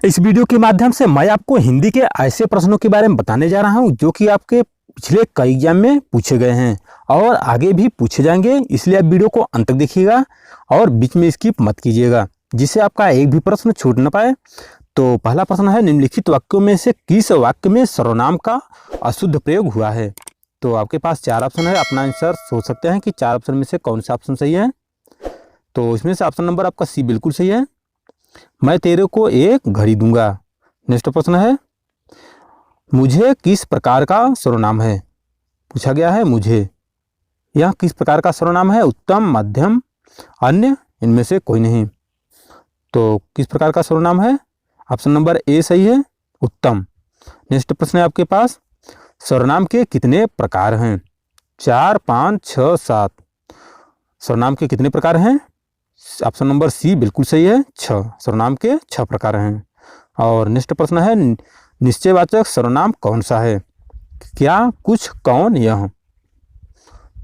इस वीडियो के माध्यम से मैं आपको हिंदी के ऐसे प्रश्नों के बारे में बताने जा रहा हूं जो कि आपके पिछले कई एग्जाम में पूछे गए हैं और आगे भी पूछे जाएंगे। इसलिए आप वीडियो को अंत तक देखिएगा और बीच में स्किप मत कीजिएगा, जिससे आपका एक भी प्रश्न छूट न पाए। तो पहला प्रश्न है, निम्नलिखित वाक्यों में से किस वाक्य में सर्वनाम का अशुद्ध प्रयोग हुआ है। तो आपके पास चार ऑप्शन है, अपना आंसर सोच सकते हैं कि चार ऑप्शन में से कौन सा ऑप्शन सही है। तो इसमें से ऑप्शन नंबर आपका सी बिल्कुल सही है, मैं तेरे को एक घड़ी दूंगा। नेक्स्ट प्रश्न है, मुझे किस प्रकार का सर्वनाम है। पूछा गया है मुझे, यह किस प्रकार का सर्वनाम है, उत्तम, मध्यम, अन्य, इनमें से कोई नहीं। तो किस प्रकार का सर्वनाम है, ऑप्शन नंबर ए सही है, उत्तम। नेक्स्ट प्रश्न है आपके पास, सर्वनाम के कितने प्रकार हैं। 4, 5, 6, 7। सर्वनाम के कितने प्रकार हैं, ऑप्शन नंबर सी बिल्कुल सही है, 6। सर्वनाम के 6 प्रकार हैं। और नेक्स्ट प्रश्न है, निश्चयवाचक सर्वनाम कौन सा है। क्या, कुछ, कौन, यह।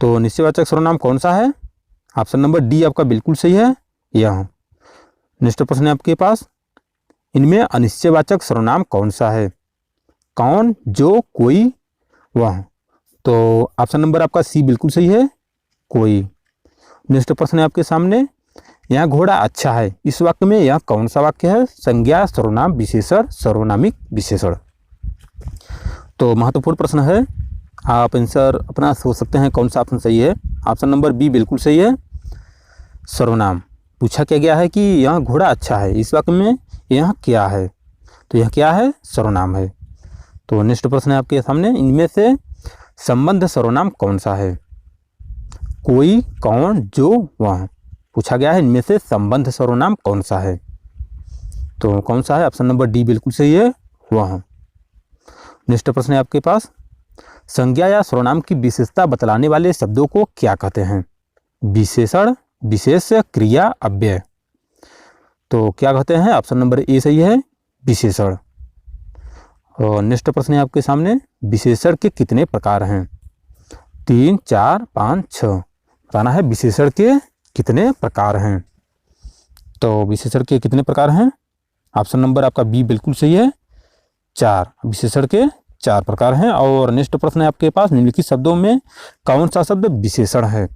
तो निश्चयवाचक सर्वनाम कौन सा है, ऑप्शन नंबर डी आपका बिल्कुल सही है, यह। नेक्स्ट प्रश्न है आपके पास, इनमें अनिश्चयवाचक सर्वनाम कौन सा है। कौन, जो, कोई, वह। तो ऑप्शन नंबर आपका सी बिल्कुल सही है, कोई। नेक्स्ट प्रश्न है आपके सामने, यह घोड़ा अच्छा है, इस वाक्य में यह कौन सा वाक्य है। संज्ञा, सर्वनाम, विशेषण, सर्वनामिक विशेषण। तो महत्वपूर्ण प्रश्न है, आप आंसर अपना सोच सकते हैं कौन सा ऑप्शन सही है। ऑप्शन नंबर बी बिल्कुल सही है, सर्वनाम। पूछा क्या गया है कि यह घोड़ा अच्छा है, इस वाक्य में यह क्या है, तो यह क्या है, सर्वनाम है। तो नेक्स्ट प्रश्न है आपके सामने, इनमें से संबंध सर्वनाम कौन सा है। कोई, कौन, जो, वह। पूछा गया है इनमें से संबंध सर्वनाम कौन सा है, तो कौन सा है, ऑप्शन नंबर डी बिल्कुल सही है, वह। नेक्स्ट प्रश्न है आपके पास, संज्ञा या सर्वनाम की विशेषता बतलाने वाले शब्दों को क्या कहते हैं। विशेषण, विशेष, क्रिया, अव्यय। तो क्या कहते हैं, ऑप्शन नंबर ए सही है, विशेषण। और नेक्स्ट प्रश्न है आपके सामने, विशेषण के कितने प्रकार हैं। 3, 4, 5, 6। बताना है विशेषण के कितने प्रकार हैं। तो विशेषण के कितने प्रकार हैं, ऑप्शन नंबर आपका बी बिल्कुल सही है, 4। विशेषण के 4 प्रकार हैं। और नेक्स्ट प्रश्न है आपके पास, निम्नलिखित शब्दों में कौन सा शब्द विशेषण है।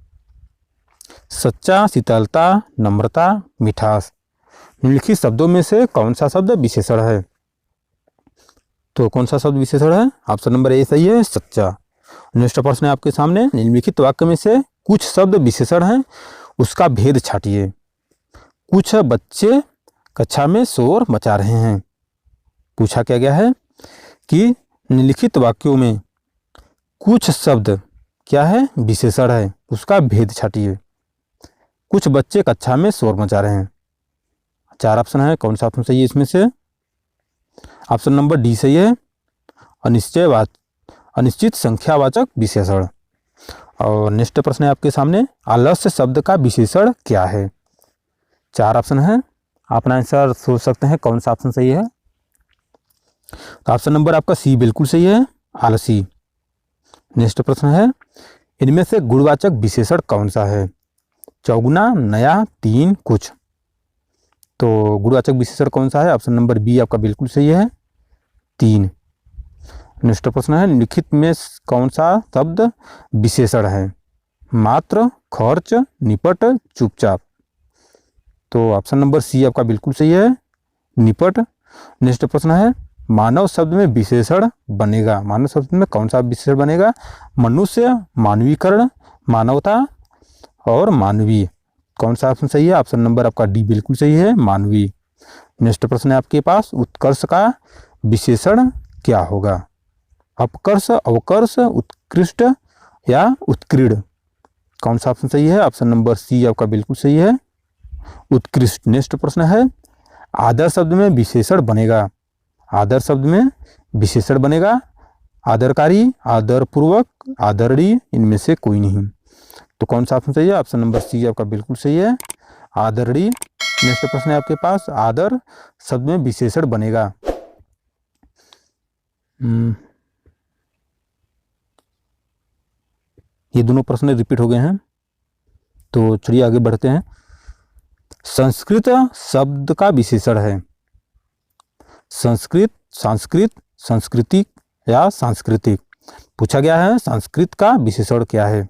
सच्चा, शीतलता, नम्रता, मिठास। निम्नलिखित शब्दों में से कौन सा शब्द विशेषण है। तो कौन सा शब्द विशेषण है, ऑप्शन नंबर ए सही है, सच्चा। नेक्स्ट प्रश्न है आपके सामने, निम्नलिखित वाक्य में से कुछ शब्द विशेषण हैं, उसका भेद छाटिए। कुछ बच्चे कक्षा में शोर मचा रहे हैं। पूछा क्या गया है कि निम्नलिखित वाक्यों में कुछ शब्द क्या है, विशेषण है, उसका भेद छाटिए। कुछ बच्चे कक्षा में शोर मचा रहे हैं। 4 ऑप्शन है, कौन सा ऑप्शन सही है इसमें से, ऑप्शन नंबर डी सही है, अनिश्चित संख्यावाचक विशेषण। और नेक्स्ट प्रश्न है आपके सामने, आलस्य शब्द का विशेषण क्या है। 4 ऑप्शन है, अपना आंसर सोच सकते हैं कौन सा ऑप्शन सही है। तो ऑप्शन नंबर आपका सी बिल्कुल सही है, आलसी। नेक्स्ट प्रश्न है, इनमें से गुणवाचक विशेषण कौन सा है। चौगुना, नया, 3, कुछ। तो गुणवाचक विशेषण कौन सा है, ऑप्शन नंबर बी आपका बिल्कुल सही है, 3। नेक्स्ट प्रश्न है, निम्नलिखित में कौन सा शब्द विशेषण है। मात्र, खर्च, निपट, चुपचाप। तो ऑप्शन नंबर सी आपका बिल्कुल सही है, निपट। नेक्स्ट प्रश्न है, मानव शब्द में विशेषण बनेगा। मानव शब्द में कौन सा विशेषण बनेगा। मनुष्य, मानवीकरण, मानवता और मानवीय। कौन सा ऑप्शन सही है, ऑप्शन नंबर आपका डी बिल्कुल सही है, मानवीय। नेक्स्ट प्रश्न है आपके पास, उत्कर्ष का विशेषण क्या होगा। अपकर्ष, अवकर्ष, उत्कृष्ट या उत्कीर्ण। कौन सा ऑप्शन सही है, ऑप्शन नंबर सी आपका बिल्कुल सही है, उत्कृष्ट। नेक्स्ट प्रश्न है, आदर शब्द में विशेषण बनेगा। आदर शब्द में विशेषण बनेगा, आदरकारी, आदरपूर्वक, आदरणीय, इनमें से कोई नहीं। तो कौन सा ऑप्शन सही है, ऑप्शन नंबर सी आपका बिल्कुल सही है, आदरणीय। नेक्स्ट प्रश्न है आपके पास, आदर शब्द में विशेषण बनेगा। ये दोनों प्रश्न रिपीट हो गए हैं, तो चलिए आगे बढ़ते हैं। संस्कृत शब्द का विशेषण है। संस्कृत, संस्कृत, सांस्कृतिक या सांस्कृतिक। पूछा गया है संस्कृत का विशेषण क्या है,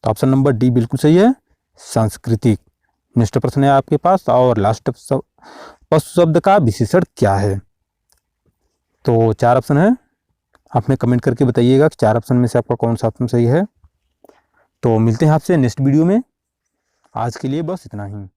तो ऑप्शन नंबर डी बिल्कुल सही है, सांस्कृतिक। नेक्स्ट प्रश्न है आपके पास, और लास्ट पशु शब्द का विशेषण क्या है। तो 4 ऑप्शन है, आप में कमेंट करके बताइएगा कि 4 ऑप्शन में से आपका कौन सा ऑप्शन सही है। तो मिलते हैं आपसे नेक्स्ट वीडियो में, आज के लिए बस इतना ही।